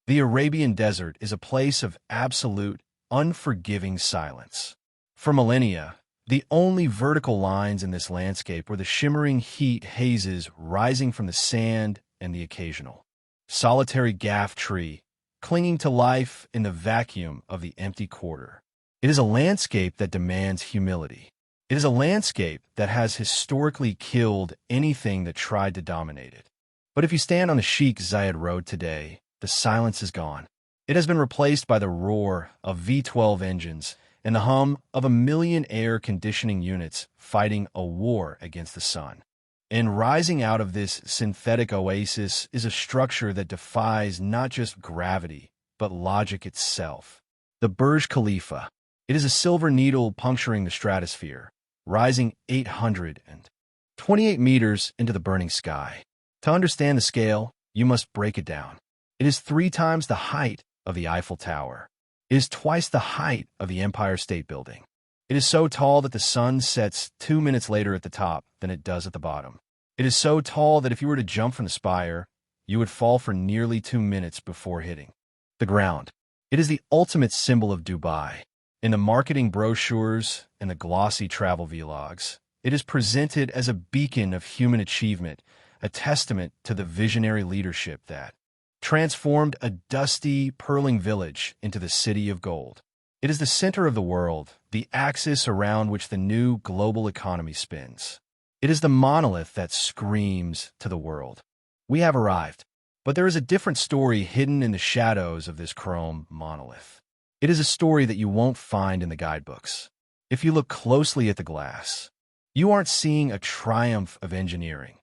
The Arabian desert is a place of absolute, unforgiving silence. For millennia, the only vertical lines in this landscape were the shimmering heat hazes rising from the sand and the occasional solitary gaff tree clinging to life in the vacuum of the empty quarter. It is a landscape that demands humility. It is a landscape that has historically killed anything that tried to dominate it. But if you stand on the Sheikh Zayed Road today, the silence is gone. It has been replaced by the roar of V12 engines and the hum of a million air conditioning units fighting a war against the sun. And rising out of this synthetic oasis is a structure that defies not just gravity, but logic itself. The Burj Khalifa. It is a silver needle puncturing the stratosphere, rising 828 meters into the burning sky. To understand the scale, you must break it down. It is 3 times the height of the Eiffel Tower. It is twice the height of the Empire State Building. It is so tall that the sun sets 2 minutes later at the top than it does at the bottom. It is so tall that if you were to jump from the spire, you would fall for nearly 2 minutes before hitting the ground. It is the ultimate symbol of Dubai. In the marketing brochures and the glossy travel vlogs, it is presented as a beacon of human achievement, a testament to the visionary leadership that transformed a dusty, purling village into the city of gold. It is the center of the world, the axis around which the new global economy spins. It is the monolith that screams to the world, "We have arrived." But there is a different story hidden in the shadows of this chrome monolith. It is a story that you won't find in the guidebooks. If you look closely at the glass, you aren't seeing a triumph of engineering.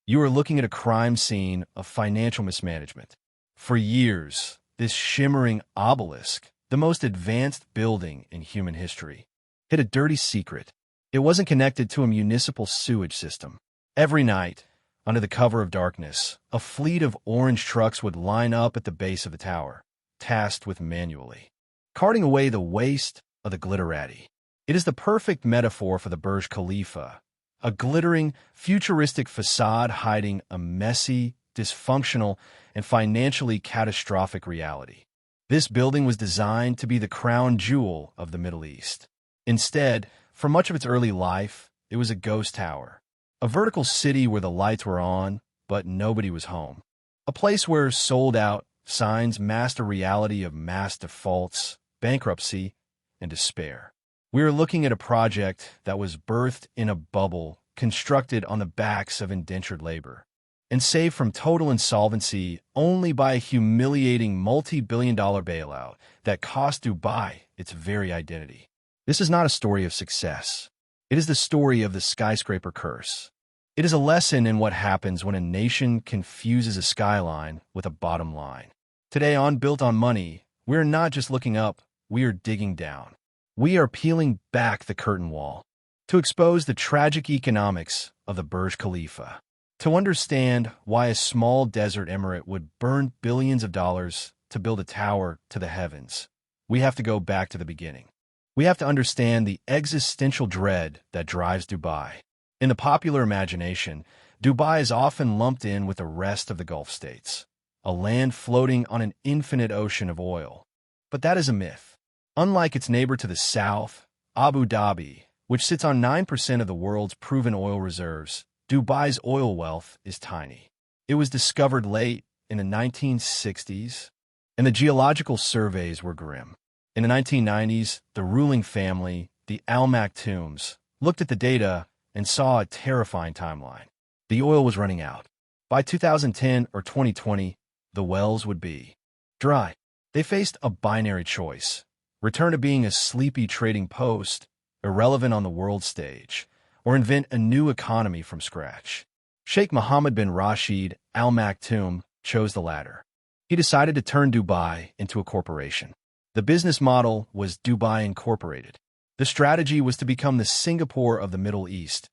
You are looking at a crime scene of financial mismanagement. For years, this shimmering obelisk, the most advanced building in human history, hid a dirty secret. It wasn't connected to a municipal sewage system. Every night, under the cover of darkness, a fleet of orange trucks would line up at the base of the tower, tasked with manually carting away the waste of the glitterati. It is the perfect metaphor for the Burj Khalifa, a glittering, futuristic facade hiding a messy, dysfunctional, and financially catastrophic reality. This building was designed to be the crown jewel of the Middle East. Instead, for much of its early life, it was a ghost tower, a vertical city where the lights were on, but nobody was home. A place where sold-out signs masked a reality of mass defaults, bankruptcy, and despair. We are looking at a project that was birthed in a bubble constructed on the backs of indentured labor, and saved from total insolvency only by a humiliating multi-billion-dollar bailout that cost Dubai its very identity. This is not a story of success. It is the story of the skyscraper curse. It is a lesson in what happens when a nation confuses a skyline with a bottom line. Today on Built on Money, we're not just looking up, we are digging down. We are peeling back the curtain wall to expose the tragic economics of the Burj Khalifa, to understand why a small desert emirate would burn billions of dollars to build a tower to the heavens. We have to go back to the beginning. We have to understand the existential dread that drives Dubai. In the popular imagination, Dubai is often lumped in with the rest of the Gulf states, a land floating on an infinite ocean of oil. But that is a myth. Unlike its neighbor to the south, Abu Dhabi, which sits on 9% of the world's proven oil reserves, Dubai's oil wealth is tiny. It was discovered late in the 1960s, and the geological surveys were grim. In the 1990s, the ruling family, the Al Maktums, looked at the data and saw a terrifying timeline. The oil was running out. By 2010 or 2020, the wells would be dry. They faced a binary choice: return to being a sleepy trading post, irrelevant on the world stage, or invent a new economy from scratch. Sheikh Mohammed bin Rashid Al Maktoum chose the latter. He decided to turn Dubai into a corporation. The business model was Dubai Incorporated. The strategy was to become the Singapore of the Middle East,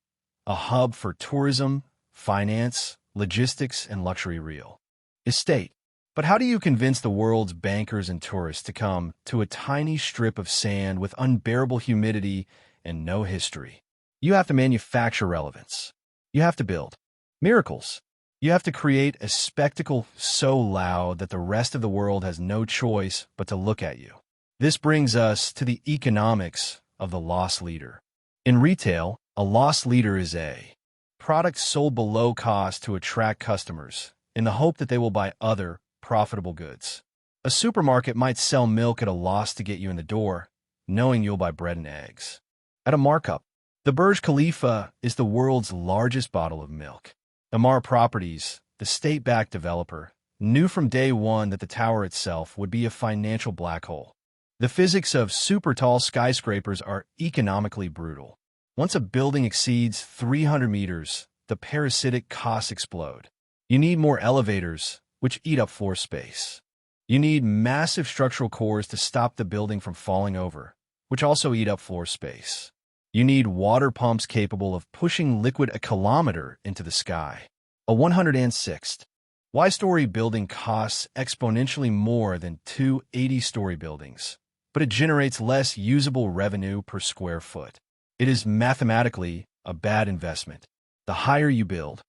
a hub for tourism, finance, logistics, and luxury real estate. But how do you convince the world's bankers and tourists to come to a tiny strip of sand with unbearable humidity and no history? You have to manufacture relevance. You have to build miracles. You have to create a spectacle so loud that the rest of the world has no choice but to look at you. This brings us to the economics of the loss leader. In retail, a loss leader is a product sold below cost to attract customers in the hope that they will buy other profitable goods. A supermarket might sell milk at a loss to get you in the door, knowing you'll buy bread and eggs at a markup. The Burj Khalifa is the world's largest bottle of milk. Emaar Properties, the state-backed developer, knew from day one that the tower itself would be a financial black hole. The physics of super-tall skyscrapers are economically brutal. Once a building exceeds 300 meters, the parasitic costs explode. You need more elevators, which eat up floor space. You need massive structural cores to stop the building from falling over, which also eat up floor space. You need water pumps capable of pushing liquid a kilometer into the sky. A 106th Y-story building costs exponentially more than two 80-story buildings, but it generates less usable revenue per square foot. It is mathematically a bad investment. The higher you build,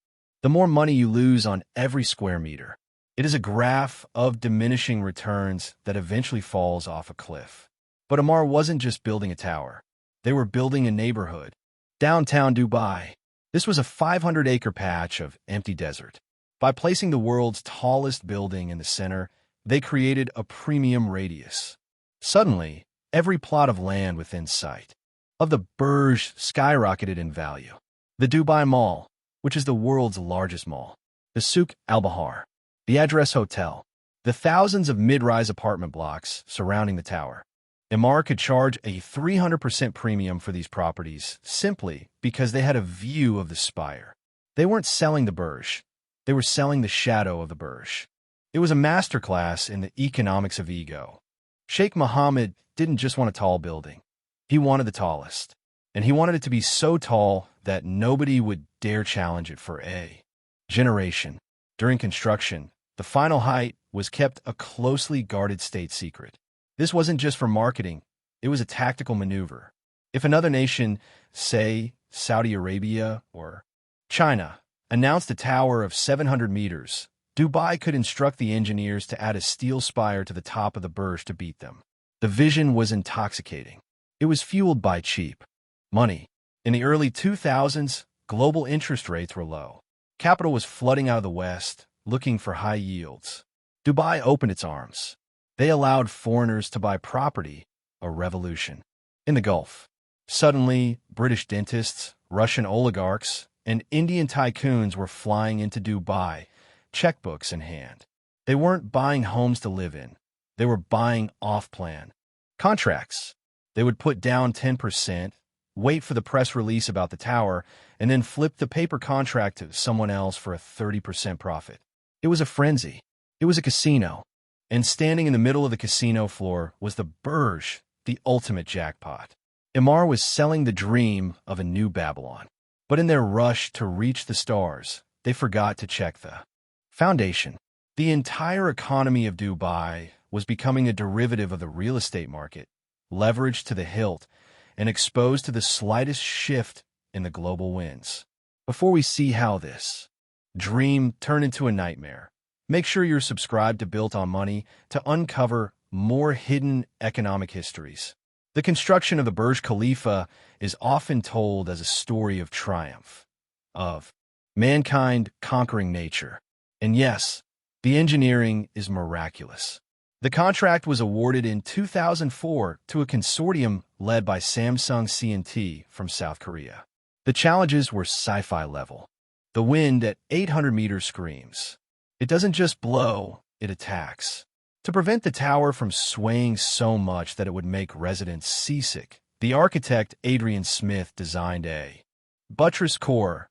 the more money you lose on every square meter. It is a graph of diminishing returns that eventually falls off a cliff. But Emaar wasn't just building a tower. They were building a neighborhood. Downtown Dubai. This was a 500-acre patch of empty desert. By placing the world's tallest building in the center, they created a premium radius. Suddenly, every plot of land within sight of the Burj skyrocketed in value. The Dubai Mall, which is the world's largest mall. The Souk Al-Bahar. The Address Hotel. The thousands of mid-rise apartment blocks surrounding the tower. Emaar could charge a 300% premium for these properties simply because they had a view of the spire. They weren't selling the Burj. They were selling the shadow of the Burj. It was a masterclass in the economics of ego. Sheikh Mohammed didn't just want a tall building. He wanted the tallest. And he wanted it to be so tall that nobody would dare challenge it for a generation. During construction, the final height was kept a closely guarded state secret. This wasn't just for marketing, it was a tactical maneuver. If another nation, say Saudi Arabia or China, announced a tower of 700 meters, Dubai could instruct the engineers to add a steel spire to the top of the Burj to beat them. The vision was intoxicating. It was fueled by cheap money. In the early 2000s, global interest rates were low. Capital was flooding out of the West, looking for high yields. Dubai opened its arms. They allowed foreigners to buy property, a revolution. In the Gulf, suddenly, British dentists, Russian oligarchs, and Indian tycoons were flying into Dubai, checkbooks in hand. They weren't buying homes to live in. They were buying off-plan contracts. They would put down 10%, wait for the press release about the tower, and then flip the paper contract to someone else for a 30% profit. It was a frenzy. It was a casino. And standing in the middle of the casino floor was the Burj, the ultimate jackpot. Emaar was selling the dream of a new Babylon. But in their rush to reach the stars, they forgot to check the foundation. The entire economy of Dubai was becoming a derivative of the real estate market, leveraged to the hilt, and exposed to the slightest shift in the global winds. Before we see how this dream turned into a nightmare, make sure you're subscribed to Built on Money to uncover more hidden economic histories. The construction of the Burj Khalifa is often told as a story of triumph, of mankind conquering nature. And yes, the engineering is miraculous. The contract was awarded in 2004 to a consortium led by Samsung C&T from South Korea. The challenges were sci-fi level. The wind at 800 meters screams. It doesn't just blow, it attacks. To prevent the tower from swaying so much that it would make residents seasick, the architect Adrian Smith designed a buttress core,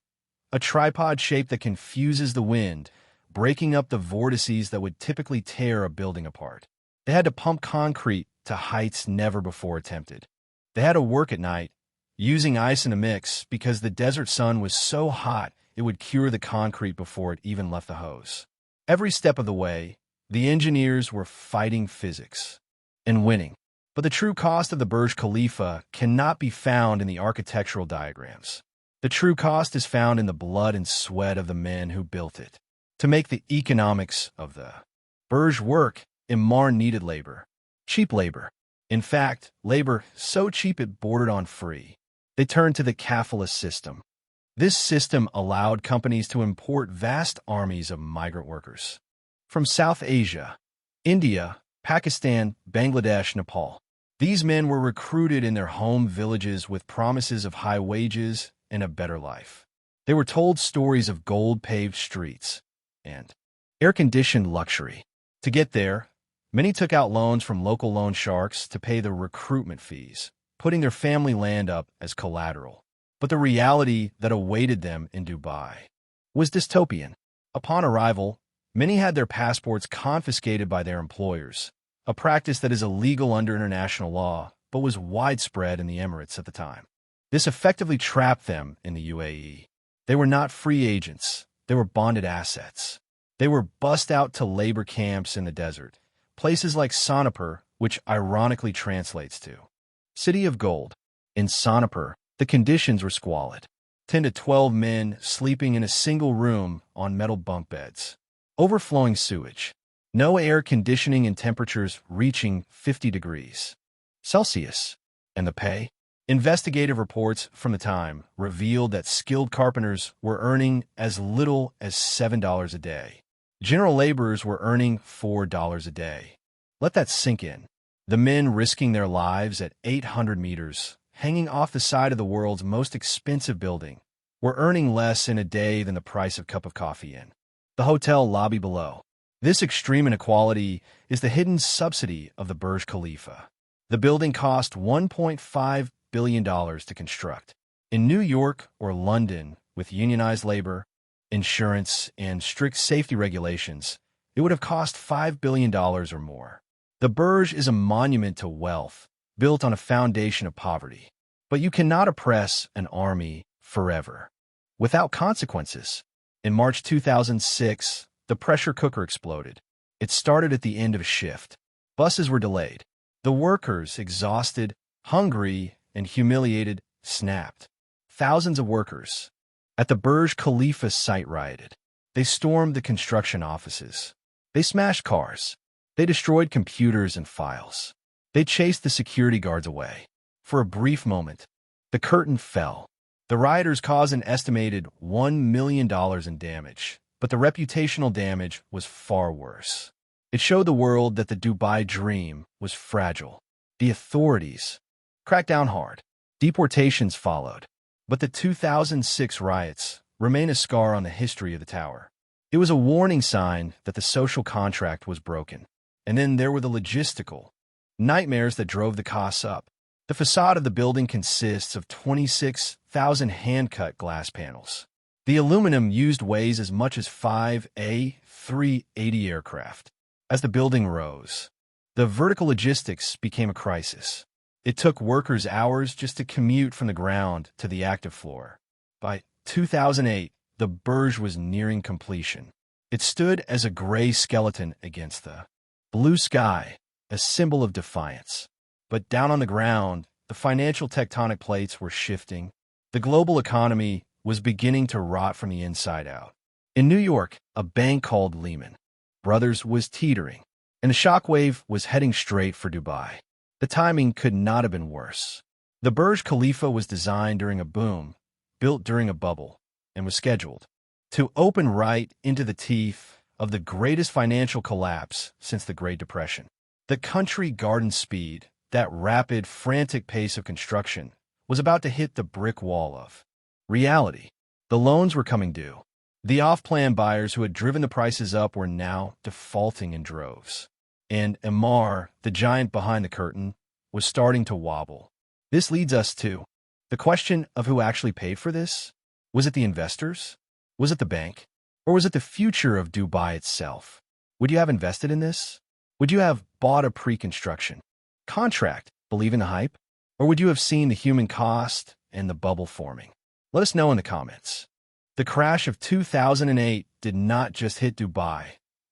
a tripod shape that confuses the wind, breaking up the vortices that would typically tear a building apart. They had to pump concrete to heights never before attempted. They had to work at night, using ice in a mix because the desert sun was so hot it would cure the concrete before it even left the hose. Every step of the way, the engineers were fighting physics and winning. But the true cost of the Burj Khalifa cannot be found in the architectural diagrams. The true cost is found in the blood and sweat of the men who built it. To make the economics of the Burj work, Emmar needed labor. Cheap labor. In fact, labor so cheap it bordered on free. They turned to the kafala system. This system allowed companies to import vast armies of migrant workers from South Asia, India, Pakistan, Bangladesh, Nepal. These men were recruited in their home villages with promises of high wages and a better life. They were told stories of gold-paved streets and air-conditioned luxury. To get there, many took out loans from local loan sharks to pay the recruitment fees, putting their family land up as collateral. But the reality that awaited them in Dubai was dystopian. Upon arrival, many had their passports confiscated by their employers, a practice that is illegal under international law, but was widespread in the Emirates at the time. This effectively trapped them in the UAE. They were not free agents, they were bonded assets. They were bussed out to labor camps in the desert, places like Sonapur, which ironically translates to City of Gold. In Sonapur, the conditions were squalid. 10 to 12 men sleeping in a single room on metal bunk beds. Overflowing sewage. No air conditioning and temperatures reaching 50 degrees Celsius. And the pay? Investigative reports from the time revealed that skilled carpenters were earning as little as $7 a day. General laborers were earning $4 a day. Let that sink in. The men risking their lives at 800 meters, hanging off the side of the world's most expensive building, were earning less in a day than the price of a cup of coffee in the hotel lobby below. This extreme inequality is the hidden subsidy of the Burj Khalifa. The building cost $1.5 billion to construct. In New York or London, with unionized labor, insurance, and strict safety regulations, it would have cost $5 billion or more. The Burj is a monument to wealth, built on a foundation of poverty. But you cannot oppress an army forever, without consequences. In March 2006, the pressure cooker exploded. It started at the end of a shift. Buses were delayed. The workers, exhausted, hungry, and humiliated, snapped. Thousands of workers at the Burj Khalifa site rioted. They stormed the construction offices. They smashed cars. They destroyed computers and files. They chased the security guards away. For a brief moment, the curtain fell. The rioters caused an estimated $1 million in damage, but the reputational damage was far worse. It showed the world that the Dubai dream was fragile. The authorities cracked down hard. Deportations followed. But the 2006 riots remain a scar on the history of the tower. It was a warning sign that the social contract was broken. And then there were the logistical nightmares that drove the costs up. The facade of the building consists of 26,000 hand-cut glass panels. The aluminum used weighs as much as 5 A380 aircraft. As the building rose, the vertical logistics became a crisis. It took workers hours just to commute from the ground to the active floor. By 2008, the Burj was nearing completion. It stood as a gray skeleton against the blue sky, a symbol of defiance. But down on the ground, the financial tectonic plates were shifting. The global economy was beginning to rot from the inside out. In New York, a bank called Lehman Brothers was teetering, and the shockwave was heading straight for Dubai. The timing could not have been worse. The Burj Khalifa was designed during a boom, built during a bubble, and was scheduled to open right into the teeth of the greatest financial collapse since the Great Depression. The country garden speed, that rapid, frantic pace of construction, was about to hit the brick wall of reality. The loans were coming due. The off-plan buyers who had driven the prices up were now defaulting in droves. And Emmar, the giant behind the curtain, was starting to wobble. This leads us to the question of who actually paid for this. Was it the investors? Was it the bank? Or was it the future of Dubai itself? Would you have invested in this? Would you have bought a pre-construction contract, believing the hype? Or would you have seen the human cost and the bubble forming? Let us know in the comments. The crash of 2008 did not just hit Dubai,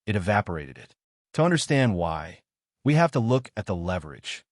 it evaporated it. To understand why, we have to look at the leverage.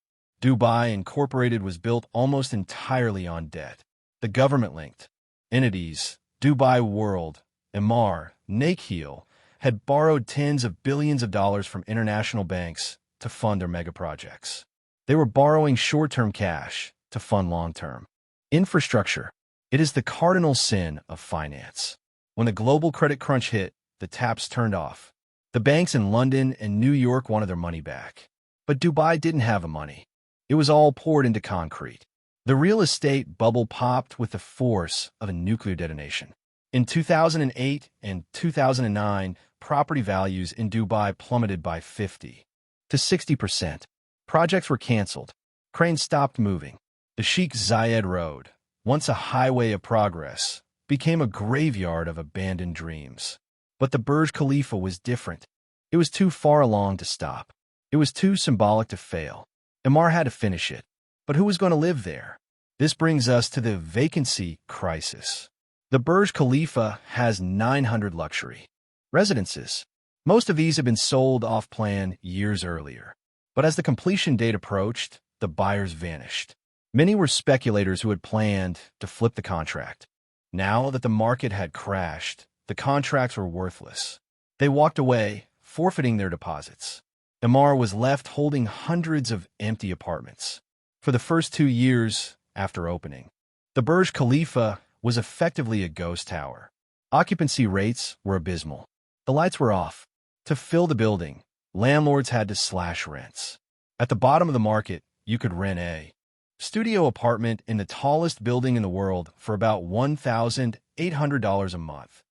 Dubai Incorporated was built almost entirely on debt. The government-linked entities, Dubai World, Emmar, Nakheel, had borrowed tens of billions of dollars from international banks to fund their megaprojects. They were borrowing short-term cash to fund long-term infrastructure. It is the cardinal sin of finance. When the global credit crunch hit, the taps turned off. The banks in London and New York wanted their money back. But Dubai didn't have the money. It was all poured into concrete. The real estate bubble popped with the force of a nuclear detonation. In 2008 and 2009, property values in Dubai plummeted by 50 to 60%. Projects were canceled. Cranes stopped moving. The Sheikh Zayed Road, once a highway of progress, became a graveyard of abandoned dreams. But the Burj Khalifa was different. It was too far along to stop. It was too symbolic to fail. Emaar had to finish it. But who was going to live there? This brings us to the vacancy crisis. The Burj Khalifa has 900 luxury residences. Most of these had been sold off-plan years earlier. But as the completion date approached, the buyers vanished. Many were speculators who had planned to flip the contract. Now that the market had crashed, the contracts were worthless. They walked away, forfeiting their deposits. Emaar was left holding hundreds of empty apartments. For the first 2 years after opening, the Burj Khalifa was effectively a ghost tower. Occupancy rates were abysmal. The lights were off. To fill the building, landlords had to slash rents. At the bottom of the market, you could rent a studio apartment in the tallest building in the world for about $1,800 a month,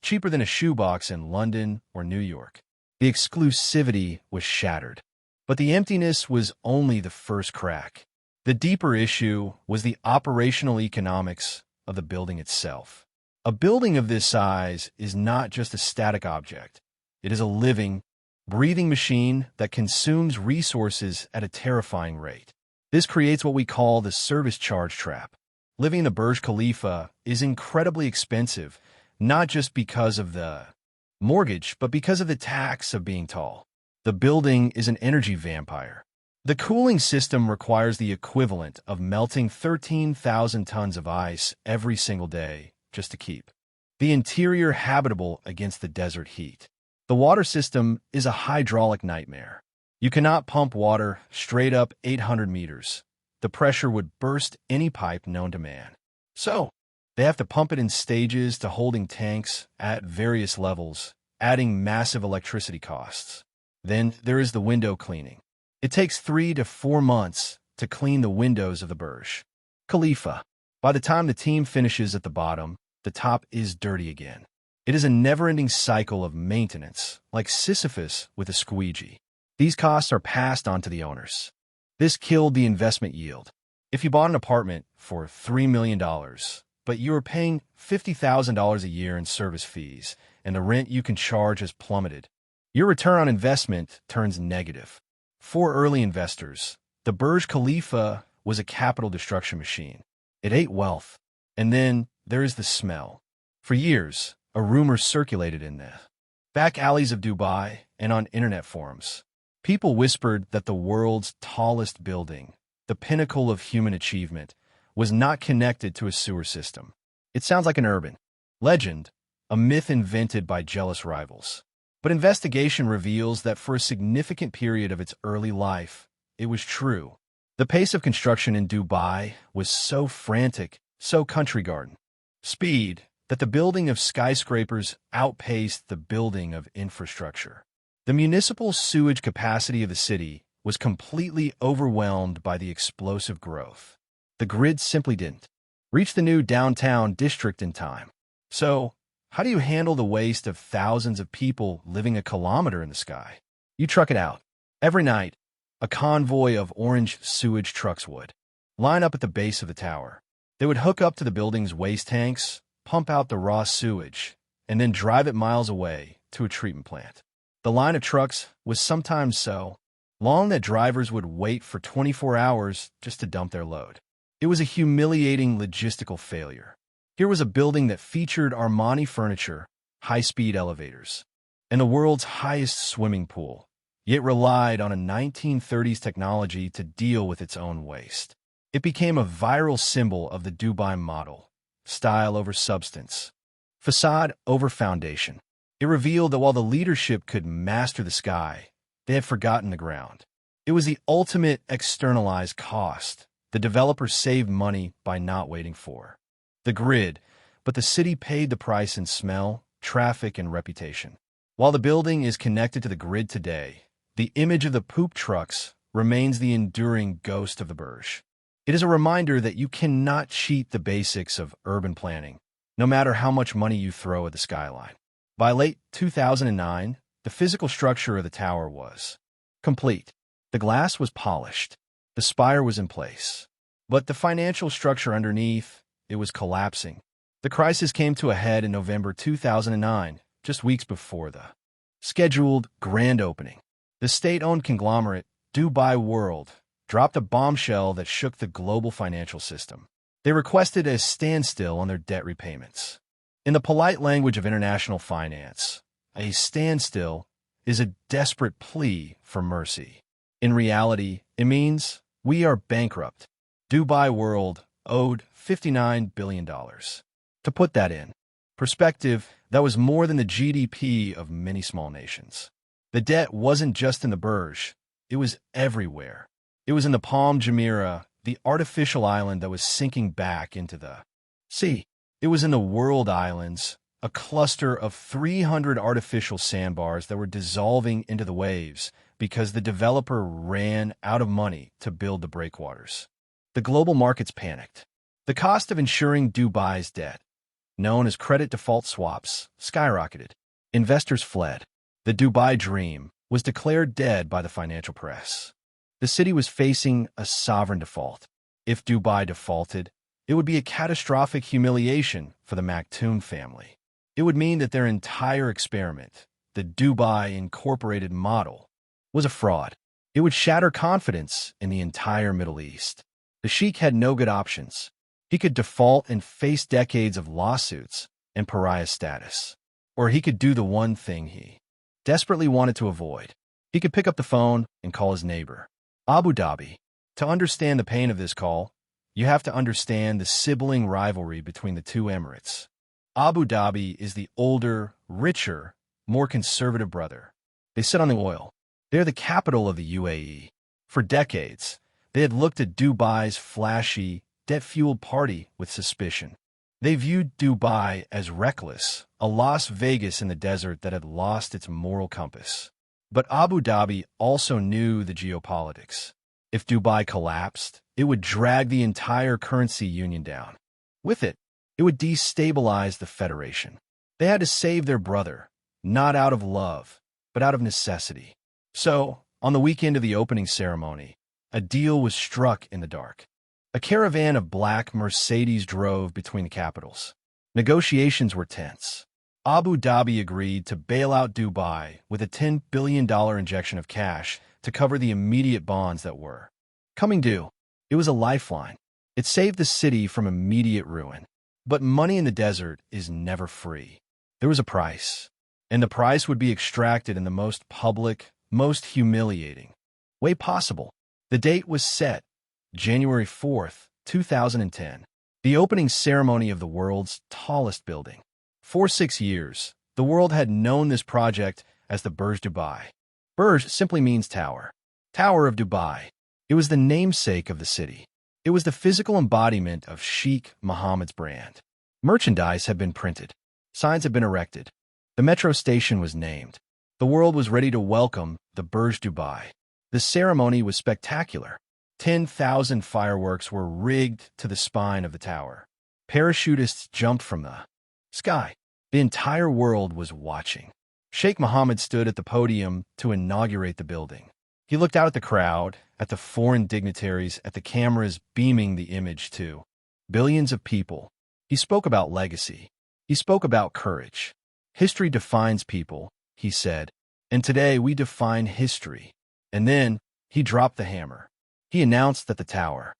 cheaper than a shoebox in London or New York. The exclusivity was shattered. But the emptiness was only the first crack. The deeper issue was the operational economics of the building itself. A building of this size is not just a static object. It is a living, breathing machine that consumes resources at a terrifying rate. This creates what we call the service charge trap. Living in the Burj Khalifa is incredibly expensive, not just because of the mortgage, but because of the tax of being tall. The building is an energy vampire. The cooling system requires the equivalent of melting 13,000 tons of ice every single day just to keep the interior habitable against the desert heat. The water system is a hydraulic nightmare. You cannot pump water straight up 800 meters. The pressure would burst any pipe known to man. So, they have to pump it in stages to holding tanks at various levels, adding massive electricity costs. Then there is the window cleaning. It takes 3 to 4 months to clean the windows of the Burj Khalifa. By the time the team finishes at the bottom, the top is dirty again. It is a never-ending cycle of maintenance, like Sisyphus with a squeegee. These costs are passed on to the owners. This killed the investment yield. If you bought an apartment for $3 million, but you are paying $50,000 a year in service fees, and the rent you can charge has plummeted, your return on investment turns negative. For early investors, the Burj Khalifa was a capital destruction machine. It ate wealth. And then there is the smell. For years, a rumor circulated in the back alleys of Dubai and on internet forums. People whispered that the world's tallest building, the pinnacle of human achievement, was not connected to a sewer system. It sounds like an urban legend, a myth invented by jealous rivals. But investigation reveals that for a significant period of its early life, it was true. The pace of construction in Dubai was so frantic, so country garden speed, that the building of skyscrapers outpaced the building of infrastructure. The municipal sewage capacity of the city was completely overwhelmed by the explosive growth. The grid simply didn't reach the new downtown district in time. So, how do you handle the waste of thousands of people living a kilometer in the sky? You truck it out. Every night, a convoy of orange sewage trucks would line up at the base of the tower. They would hook up to the building's waste tanks, pump out the raw sewage, and then drive it miles away to a treatment plant. The line of trucks was sometimes so long that drivers would wait for 24 hours just to dump their load. It was a humiliating logistical failure. Here was a building that featured Armani furniture, high-speed elevators, and the world's highest swimming pool, yet relied on a 1930s technology to deal with its own waste. It became a viral symbol of the Dubai model, style over substance, facade over foundation. It revealed that while the leadership could master the sky, they had forgotten the ground. It was the ultimate externalized cost. The developers saved money by not waiting for the grid, but the city paid the price in smell, traffic, and reputation. While the building is connected to the grid today, the image of the poop trucks remains the enduring ghost of the Burj. It is a reminder that you cannot cheat the basics of urban planning, no matter how much money you throw at the skyline. By late 2009, the physical structure of the tower was complete. The glass was polished. The spire was in place. But the financial structure underneath, it was collapsing. The crisis came to a head in November 2009, just weeks before the scheduled grand opening. The state-owned conglomerate, Dubai World, dropped a bombshell that shook the global financial system. They requested a standstill on their debt repayments. In the polite language of international finance, a standstill is a desperate plea for mercy. In reality, it means we are bankrupt. Dubai World owed $59 billion. To put that in perspective, that was more than the GDP of many small nations. The debt wasn't just in the Burj, it was everywhere. It was in the Palm Jumeirah, the artificial island that was sinking back into the sea. It was in the World Islands, a cluster of 300 artificial sandbars that were dissolving into the waves because the developer ran out of money to build the breakwaters. The global markets panicked. The cost of insuring Dubai's debt, known as credit default swaps, skyrocketed. Investors fled. The Dubai dream was declared dead by the financial press. The city was facing a sovereign default. If Dubai defaulted, it would be a catastrophic humiliation for the Maktoum family. It would mean that their entire experiment, the Dubai Incorporated model, was a fraud. It would shatter confidence in the entire Middle East. The sheikh had no good options. He could default and face decades of lawsuits and pariah status. Or he could do the one thing he desperately wanted to avoid. He could pick up the phone and call his neighbor, Abu Dhabi. To understand the pain of this call, you have to understand the sibling rivalry between the two emirates. Abu Dhabi is the older, richer, more conservative brother. They sit on the oil. They're the capital of the UAE. For decades, they had looked at Dubai's flashy, debt-fueled party with suspicion. They viewed Dubai as reckless, a Las Vegas in the desert that had lost its moral compass. But Abu Dhabi also knew the geopolitics. If Dubai collapsed, it would drag the entire currency union down. With it, it would destabilize the federation. They had to save their brother, not out of love, but out of necessity. So, on the weekend of the opening ceremony, a deal was struck in the dark. A caravan of black Mercedes drove between the capitals. Negotiations were tense. Abu Dhabi agreed to bail out Dubai with a $10 billion injection of cash to cover the immediate bonds that were coming due. It was a lifeline. It saved the city from immediate ruin. But money in the desert is never free. There was a price, and the price would be extracted in the most public, most humiliating way possible. The date was set, January 4th, 2010, the opening ceremony of the world's tallest building. For 6 years, the world had known this project as the Burj Dubai. Burj simply means tower. Tower of Dubai. It was the namesake of the city. It was the physical embodiment of Sheikh Mohammed's brand. Merchandise had been printed. Signs had been erected. The metro station was named. The world was ready to welcome the Burj Dubai. The ceremony was spectacular. 10,000 fireworks were rigged to the spine of the tower. Parachutists jumped from the sky. The entire world was watching. Sheikh Mohammed stood at the podium to inaugurate the building. He looked out at the crowd, at the foreign dignitaries, at the cameras beaming the image to billions of people. He spoke about legacy. He spoke about courage. History defines people, he said, and today we define history. And then he dropped the hammer. He announced that the tower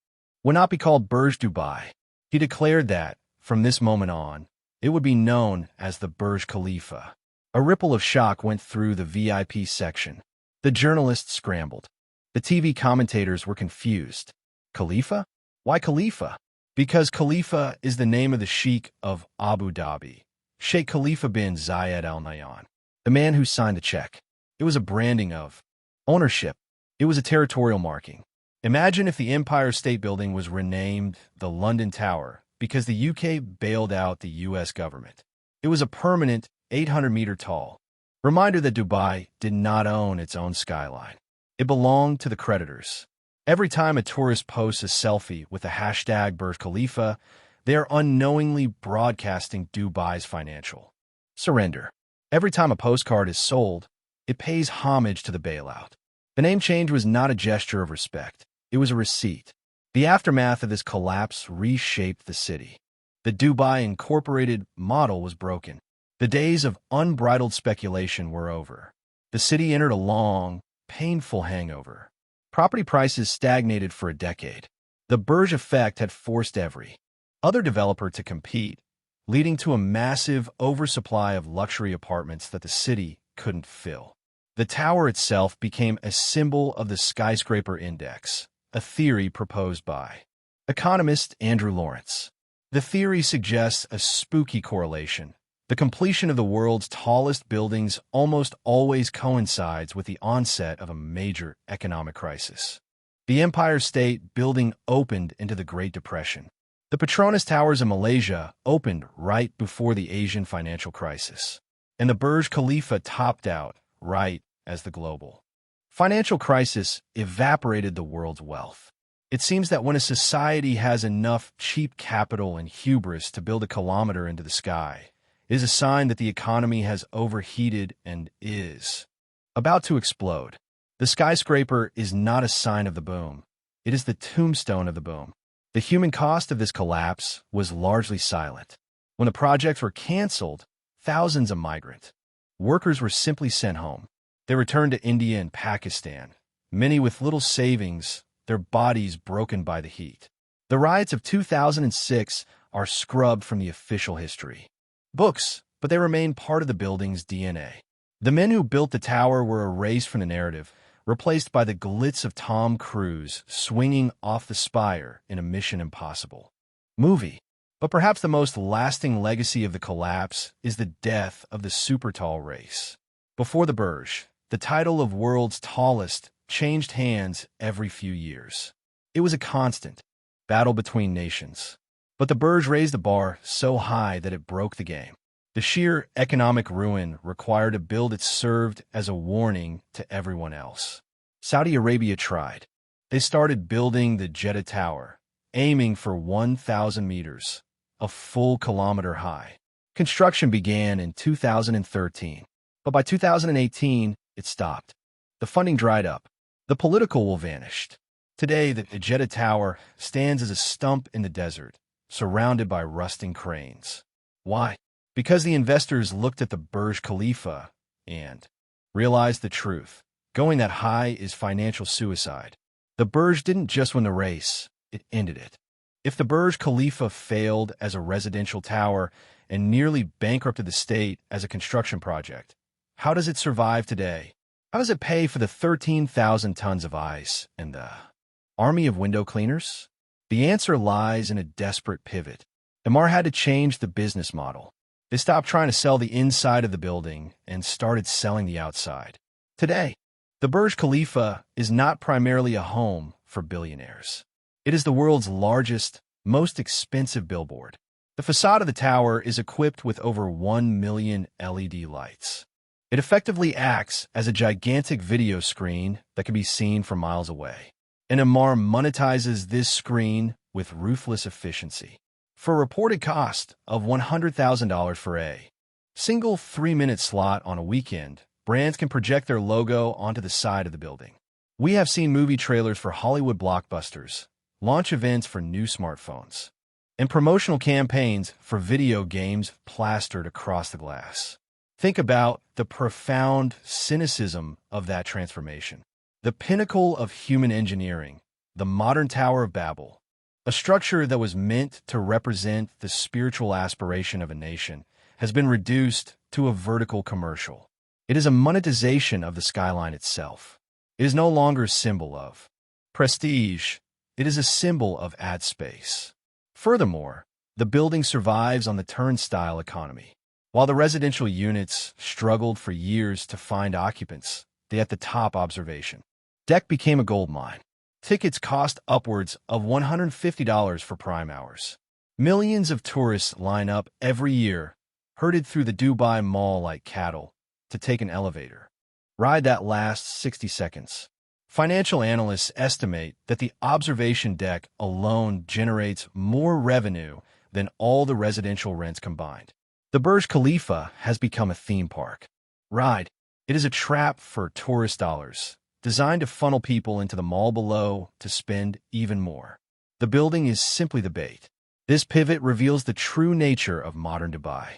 would not be called Burj Dubai. He declared that, from this moment on, it would be known as the Burj Khalifa. A ripple of shock went through the VIP section. The journalists scrambled. The TV commentators were confused. Khalifa? Why Khalifa? Because Khalifa is the name of the Sheikh of Abu Dhabi, Sheikh Khalifa bin Zayed Al Nahyan. The man who signed the check. It was a branding of ownership. It was a territorial marking. Imagine if the Empire State Building was renamed the London Tower because the UK bailed out the US government. It was a permanent 800-meter tall reminder that Dubai did not own its own skyline. It belonged to the creditors. Every time a tourist posts a selfie with the hashtag Burj Khalifa, they are unknowingly broadcasting Dubai's financial surrender. Every time a postcard is sold, it pays homage to the bailout. The name change was not a gesture of respect. It was a receipt. The aftermath of this collapse reshaped the city. The Dubai Incorporated model was broken. The days of unbridled speculation were over. The city entered a long, painful hangover. Property prices stagnated for a decade. The Burj effect had forced every other developer to compete, leading to a massive oversupply of luxury apartments that the city couldn't fill. The tower itself became a symbol of the skyscraper index, a theory proposed by economist Andrew Lawrence. The theory suggests a spooky correlation. The completion of the world's tallest buildings almost always coincides with the onset of a major economic crisis. The Empire State Building opened into the Great Depression. The Petronas Towers in Malaysia opened right before the Asian financial crisis. And the Burj Khalifa topped out right as the global financial crisis evaporated the world's wealth. It seems that when a society has enough cheap capital and hubris to build a kilometer into the sky, it is a sign that the economy has overheated and is about to explode. The skyscraper is not a sign of the boom. It is the tombstone of the boom. The human cost of this collapse was largely silent. When the projects were canceled, thousands of migrant workers were simply sent home. They returned to India and Pakistan, many with little savings, their bodies broken by the heat. The riots of 2006 are scrubbed from the official history books, but they remain part of the building's DNA. The men who built the tower were erased from the narrative, replaced by the glitz of Tom Cruise swinging off the spire in a Mission Impossible movie. But perhaps the most lasting legacy of the collapse is the death of the super tall race. Before the Burj, the title of world's tallest changed hands every few years. It was a constant battle between nations. But the Burj raised the bar so high that it broke the game. The sheer economic ruin required to build it served as a warning to everyone else. Saudi Arabia tried. They started building the Jeddah Tower, aiming for 1,000 meters, a full kilometer high. Construction began in 2013, but by 2018, it stopped. The funding dried up. The political will vanished. Today, the Jeddah Tower stands as a stump in the desert, surrounded by rusting cranes. Why? Because the investors looked at the Burj Khalifa and realized the truth. Going that high is financial suicide. The Burj didn't just win the race, it ended it. If the Burj Khalifa failed as a residential tower and nearly bankrupted the state as a construction project, how does it survive today? How does it pay for the 13,000 tons of ice and the army of window cleaners? The answer lies in a desperate pivot. Emaar had to change the business model. They stopped trying to sell the inside of the building and started selling the outside. Today, the Burj Khalifa is not primarily a home for billionaires. It is the world's largest, most expensive billboard. The facade of the tower is equipped with over 1 million LED lights. It effectively acts as a gigantic video screen that can be seen from miles away. And Emaar monetizes this screen with ruthless efficiency. For a reported cost of $100,000 for a single 3-minute slot on a weekend, brands can project their logo onto the side of the building. We have seen movie trailers for Hollywood blockbusters, launch events for new smartphones, and promotional campaigns for video games plastered across the glass. Think about the profound cynicism of that transformation. The pinnacle of human engineering, the modern Tower of Babel, a structure that was meant to represent the spiritual aspiration of a nation, has been reduced to a vertical commercial. It is a monetization of the skyline itself. It is no longer a symbol of prestige. It is a symbol of ad space. Furthermore, the building survives on the turnstile economy. While the residential units struggled for years to find occupants, they at the top observation deck became a gold mine. Tickets cost upwards of $150 for prime hours. Millions of tourists line up every year, herded through the Dubai Mall like cattle, to take an elevator ride that lasts 60 seconds. Financial analysts estimate that the observation deck alone generates more revenue than all the residential rents combined. The Burj Khalifa has become a theme park ride. It is a trap for tourist dollars, designed to funnel people into the mall below to spend even more. The building is simply the bait. This pivot reveals the true nature of modern Dubai.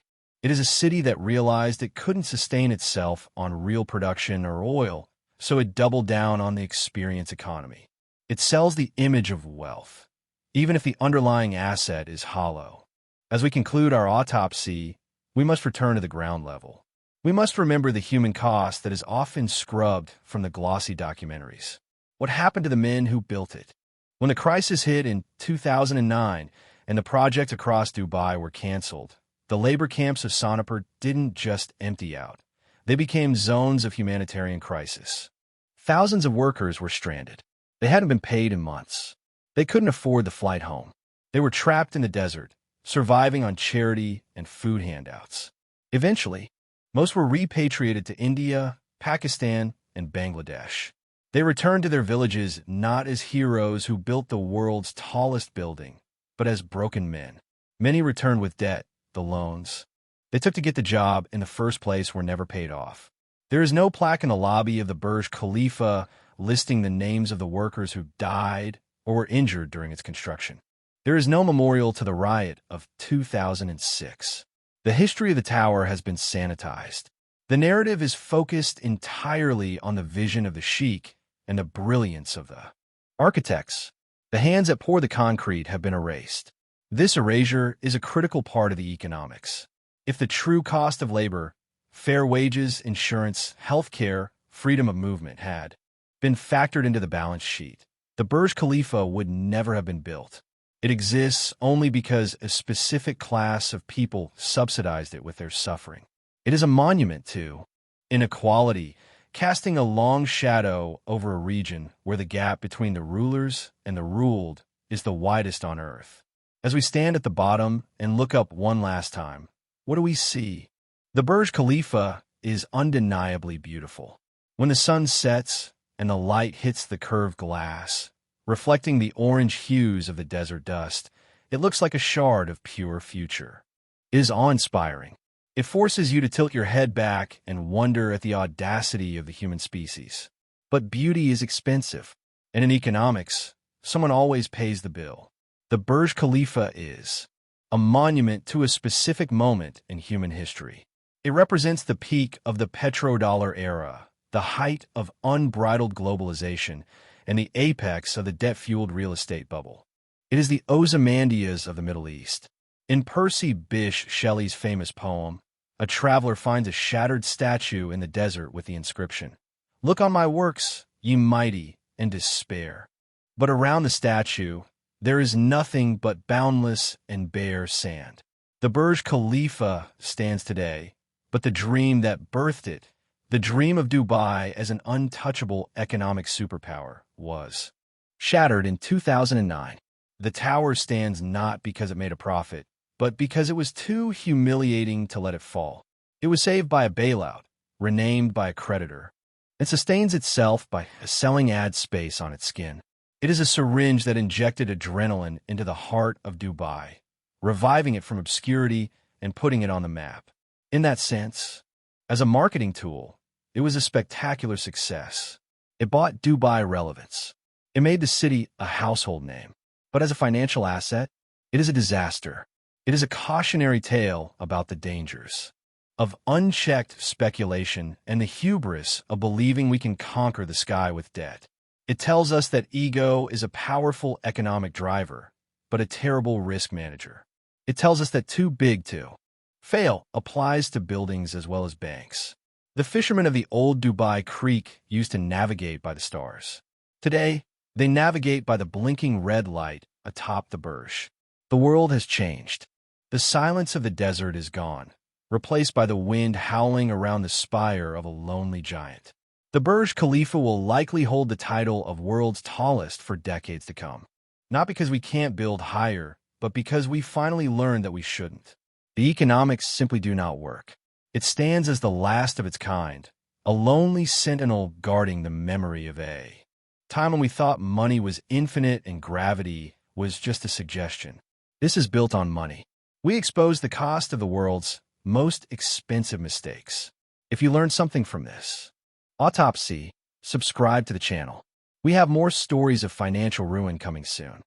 It is a city that realized it couldn't sustain itself on real production or oil, so it doubled down on the experience economy. It sells the image of wealth, even if the underlying asset is hollow. As we conclude our autopsy, we must return to the ground level. We must remember the human cost that is often scrubbed from the glossy documentaries. What happened to the men who built it? When the crisis hit in 2009 and the projects across Dubai were canceled, the labor camps of Sonapur didn't just empty out. They became zones of humanitarian crisis. Thousands of workers were stranded. They hadn't been paid in months. They couldn't afford the flight home. They were trapped in the desert, surviving on charity and food handouts. Eventually, most were repatriated to India, Pakistan, and Bangladesh. They returned to their villages not as heroes who built the world's tallest building, but as broken men. Many returned with debt. The loans they took to get the job in the first place were never paid off. There is no plaque in the lobby of the Burj Khalifa listing the names of the workers who died or were injured during its construction. There is no memorial to the riot of 2006. The history of the tower has been sanitized. The narrative is focused entirely on the vision of the sheikh and the brilliance of the architects. The hands that pour the concrete have been erased. This erasure is a critical part of the economics. If the true cost of labor, fair wages, insurance, healthcare, freedom of movement had been factored into the balance sheet, the Burj Khalifa would never have been built. It exists only because a specific class of people subsidized it with their suffering. It is a monument to inequality, casting a long shadow over a region where the gap between the rulers and the ruled is the widest on earth. As we stand at the bottom and look up one last time, what do we see? The Burj Khalifa is undeniably beautiful. When the sun sets and the light hits the curved glass, reflecting the orange hues of the desert dust, it looks like a shard of pure future. It is awe-inspiring. It forces you to tilt your head back and wonder at the audacity of the human species. But beauty is expensive, and in economics, someone always pays the bill. The Burj Khalifa is a monument to a specific moment in human history. It represents the peak of the petrodollar era, the height of unbridled globalization, and the apex of the debt-fueled real estate bubble. It is the Ozymandias of the Middle East. In Percy Bysshe Shelley's famous poem, a traveler finds a shattered statue in the desert with the inscription, "Look on my works, ye mighty, and despair." But around the statue, there is nothing but boundless and bare sand. The Burj Khalifa stands today, but the dream that birthed it, the dream of Dubai as an untouchable economic superpower, was shattered in 2009. The tower stands not because it made a profit, but because it was too humiliating to let it fall. It was saved by a bailout, renamed by a creditor, and sustains itself by selling ad space on its skin. It is a syringe that injected adrenaline into the heart of Dubai, reviving it from obscurity and putting it on the map. In that sense, as a marketing tool, it was a spectacular success. It bought Dubai relevance. It made the city a household name. But as a financial asset, it is a disaster. It is a cautionary tale about the dangers of unchecked speculation and the hubris of believing we can conquer the sky with debt. It tells us that ego is a powerful economic driver, but a terrible risk manager. It tells us that too big to fail applies to buildings as well as banks. The fishermen of the old Dubai Creek used to navigate by the stars. Today, they navigate by the blinking red light atop the Burj. The world has changed. The silence of the desert is gone. replaced by the wind howling around the spire of a lonely giant. The Burj Khalifa will likely hold the title of world's tallest for decades to come. Not because we can't build higher, but because we finally learned that we shouldn't. The economics simply do not work. It stands as the last of its kind, a lonely sentinel guarding the memory of a time when we thought money was infinite and gravity was just a suggestion. This is built on money. We expose the cost of the world's most expensive mistakes. If you learned something from this autopsy, subscribe to the channel. We have more stories of financial ruin coming soon.